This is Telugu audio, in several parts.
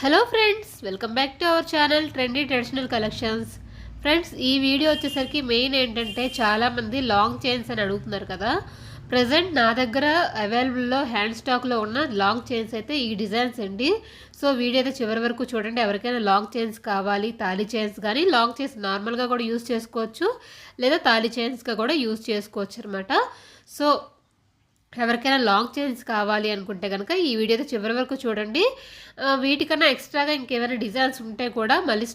Hello friends, welcome back to our channel trendy traditional collections. Friends, ఈ వీడియో వచ్చేసరికి మెయిన్ ఏంటంటే చాలామంది లాంగ్ చైన్స్ అని అడుగుతున్నారు కదా. ప్రజెంట్ నా దగ్గర అవైలబుల్లో హ్యాండ్ స్టాక్లో ఉన్న లాంగ్ చైన్స్ అయితే ఈ డిజైన్స్ అండి. సో వీడియో అయితే చివరి వరకు చూడండి. ఎవరికైనా లాంగ్ చైన్స్ కావాలి, తాళీ చైన్స్ కానీ లాంగ్ చైన్స్ నార్మల్గా కూడా యూజ్ చేసుకోవచ్చు, లేదా తాళీ చైన్స్గా కూడా యూజ్ చేసుకోవచ్చు అనమాట. సో ఎవరికైనా లాంగ్ చైన్స్ కావాలి అనుకుంటే కనుక ఈ వీడియో అయితే చివరి వరకు చూడండి. వీటికన్నా ఎక్స్ట్రాగా ఇంకేమైనా డిజైన్స్ ఉంటే కూడా మళ్ళీ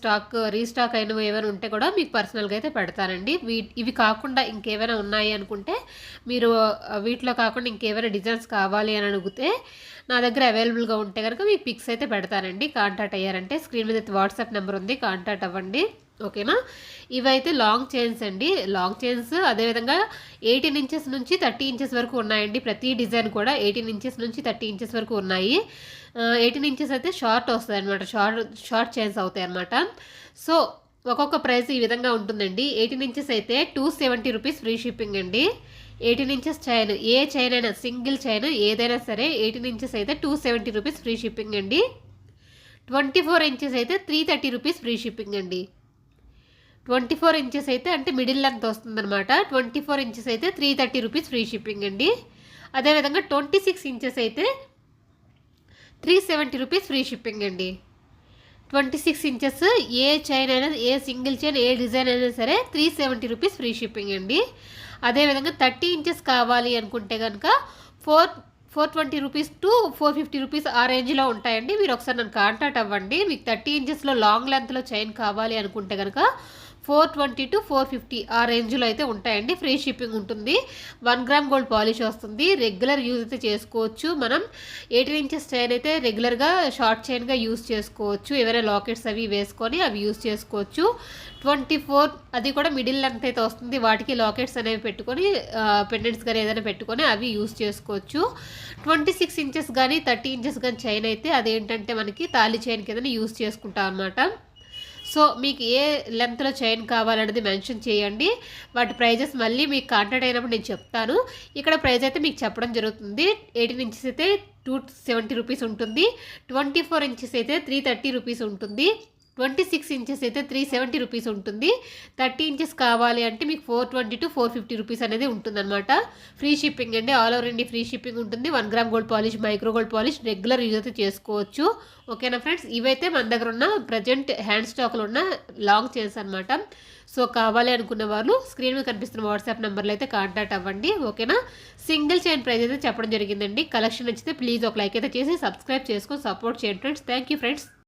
రీస్టాక్ అయినవి ఏమైనా ఉంటే కూడా మీకు పర్సనల్గా అయితే పెడతానండి. ఇవి కాకుండా ఇంకేమైనా ఉన్నాయి అనుకుంటే మీరు వీటిలో కాకుండా ఇంకేమైనా డిజైన్స్ కావాలి అని అడిగితే నా దగ్గర అవైలబుల్గా ఉంటే కనుక మీకు పిక్స్ అయితే పెడతానండి. కాంటాక్ట్ అయ్యారంటే స్క్రీన్ మీద అయితే వాట్సాప్ నెంబర్ ఉంది, కాంటాక్ట్ అవ్వండి. ఓకేనా. ఇవైతే లాంగ్ చైన్స్ అండి. లాంగ్ చైన్స్ అదేవిధంగా 18 ఇంచెస్ నుంచి 30 ఇంచెస్ వరకు ఉన్నాయండి. ప్రతి డిజైన్ కూడా 18 ఇంచెస్ నుంచి 30 ఇంచెస్ వరకు ఉన్నాయి. 18 ఇంచెస్ అయితే షార్ట్ వస్తుంది అనమాట, షార్ట్ చైన్స్ అవుతాయి అనమాట. సో ఒక్కొక్క ప్రైస్ ఈ విధంగా ఉంటుందండి. 18 ఇంచెస్ అయితే 270 రూపీస్ ఫ్రీ షిప్పింగ్ అండి. 18 ఇంచెస్ చైన్, ఏ చైన్ అయినా సింగిల్ చైన్ ఏదైనా సరే 18 ఇంచెస్ అయితే 270 రూపీస్ ఫ్రీ షిప్పింగ్ అండి. 24 ఇంచెస్ అయితే 330 రూపీస్ ఫ్రీ షిప్పింగ్ అండి. 24 ఇంచెస్ అయితే అంటే మిడిల్ లెంత్ వస్తుందన్నమాట. 24 ఇంచెస్ అయితే 330 రూపీస్ ఫ్రీ షిప్పింగ్ అండి. అదేవిధంగా 26 ఇంచెస్ అయితే 370 రూపీస్ ఫ్రీ షిప్పింగ్ అండి. 26 ఇంచెస్ ఏ చైన్ అయినా, a single chain, A design అయినా సరే 370 రూపీస్ ఫ్రీ షిప్పింగ్ అండి. అదేవిధంగా 30 ఇంచెస్ కావాలి అనుకుంటే కనుక 420 రూపీస్ టు 450 రూపీస్ ఆ రేంజ్లో ఉంటాయండి. మీరు ఒకసారి నన్ను కాంటాక్ట్ అవ్వండి. మీకు 30 ఇంచెస్లో లాంగ్ లెంత్లో చైన్ కావాలి అనుకుంటే కనుక 420 టు 450 ఆ రేంజ్లో అయితే ఉంటాయండి. ఫ్రీ షిప్పింగ్ ఉంటుంది. 1 గ్రామ్ గోల్డ్ పాలిష్ వస్తుంది. రెగ్యులర్ యూజ్ అయితే చేసుకోవచ్చు. మనం 18 ఇంచెస్ చైన్ అయితే రెగ్యులర్గా షార్ట్ చైన్గా యూజ్ చేసుకోవచ్చు. ఏవైనా లాకెట్స్ అవి వేసుకొని అవి యూజ్ చేసుకోవచ్చు. 24 అది కూడా మిడిల్ లెంత్ అయితే వస్తుంది. వాటికి లాకెట్స్ అనేవి పెట్టుకొని పెండెంట్స్ కానీ ఏదైనా పెట్టుకొని అవి యూజ్ చేసుకోవచ్చు. 26 ఇంచెస్ కానీ 30 ఇంచెస్ కానీ చైన్ అయితే అదేంటంటే మనకి తాళి చైన్ కింద యూజ్ చేసుకుంటాం అనమాట. సో మీకు ఏ లెంత్లో చైన్ కావాలనేది మెన్షన్ చేయండి. వాటి ప్రైజెస్ మళ్ళీ మీకు కాంటాక్ట్ అయినప్పుడు నేను చెప్తాను. ఇక్కడ ప్రైస్ అయితే మీకు చెప్పడం జరుగుతుంది. 18 ఇంచెస్ అయితే 270 రూపీస్ ఉంటుంది. 24 ఇంచెస్ అయితే 330 రూపీస్ ఉంటుంది. 26 ఇంచెస్ అయితే 370 రూపీస్ ఉంటుంది. 30 ఇంచెస్ కావాలి అంటే మీకు 420 టు 450 రూపీస్ అనేది ఉంటుందన్నమాట. ఫ్రీ షిప్పింగ్ అండి. All over India free shipping ఉంటుంది. 1 gram gold polish, micro gold polish regular use అయితే చేసుకోవచ్చు. ఓకేనా ఫ్రెండ్స్, ఇవైతే మన దగ్గర ఉన్న ప్రజెంట్ హ్యాండ్ స్టాక్లో ఉన్న లాంగ్ చైన్స్ అనమాట. సో కావాలి అనుకున్న వాళ్ళు స్క్రీన్ మీద కనిపిస్తున్న వాట్సాప్ నెంబర్లో అయితే కాంటాక్ట్ అవ్వండి. ఓకేనా. సింగిల్ చైన్ ప్రైస్ అయితే చెప్పడం జరిగిందండి. కలెక్షన్ నచ్చితే ప్లీజ్ ఒక లైక్ అయితే చేసి సబ్స్క్రైబ్ చేసుకొని సపోర్ట్ చేయండి ఫ్రెండ్స్. Thank you friends.